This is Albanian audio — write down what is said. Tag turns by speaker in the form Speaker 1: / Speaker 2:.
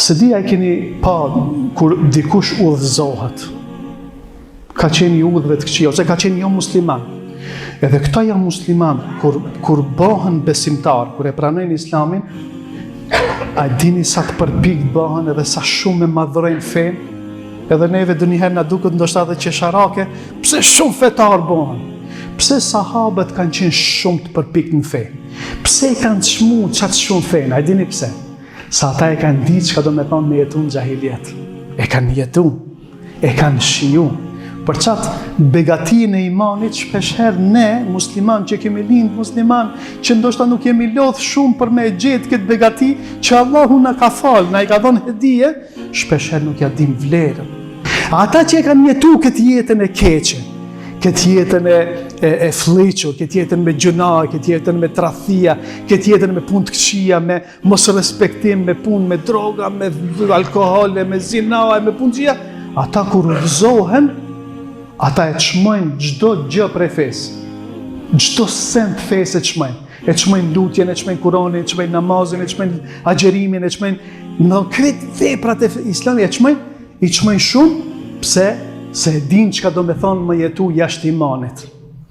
Speaker 1: Së dia e keni pa kur dikush udhëzohet, ka qenë i udhëve të këqija, ose ka qenë jo musliman. Edhe këta janë musliman, kur bëhen besimtar, kur e pranojnë islamin, a dini sa të përpik bëhen edhe sa shumë e madhrojnë fenë, edhe neve dë njëherë na duket ndoshta edhe qesharake, pse shumë fetar bëhen? Pse sahabët kanë qenë shumë të përpik në fe? Pse kanë çmu qatë shumë fenë? A dini pse? Sa ata e kanë ditë çka do me thonë me jetu në gjahiljet. E kanë jetu, e kanë shiju. Për qatë begatin e imanit, shpeshherë ne, musliman që kemi lindë musliman, që ndoshta nuk jemi lodh shumë për me gjetë këtë begati, që Allahu na ka falë, na i ka dhënë hedije, shpeshherë nuk ja dim vlerën. Ata që e kanë jetu këtë jetën e keqe, këtë jetën e fliqur, këtë jetën me gjuna, këtë jetën me tradhia, këtë jetën me punë të këqija, me mos respektim, me punë me droga, me alkohol, me zina, me punë të këqija, ata kur udhëzohen, ata e çmojnë çdo gjë prej fesë. Çdo send fesë e çmojnë. E çmojnë lutjen, e çmojnë Kur'anin, e çmojnë namazin, e çmojnë agjerimin, e çmojnë në këtë veprat e Islamit, i çmojnë shumë, pse? Se e din çka do me thonë më jetu jashtë imanit.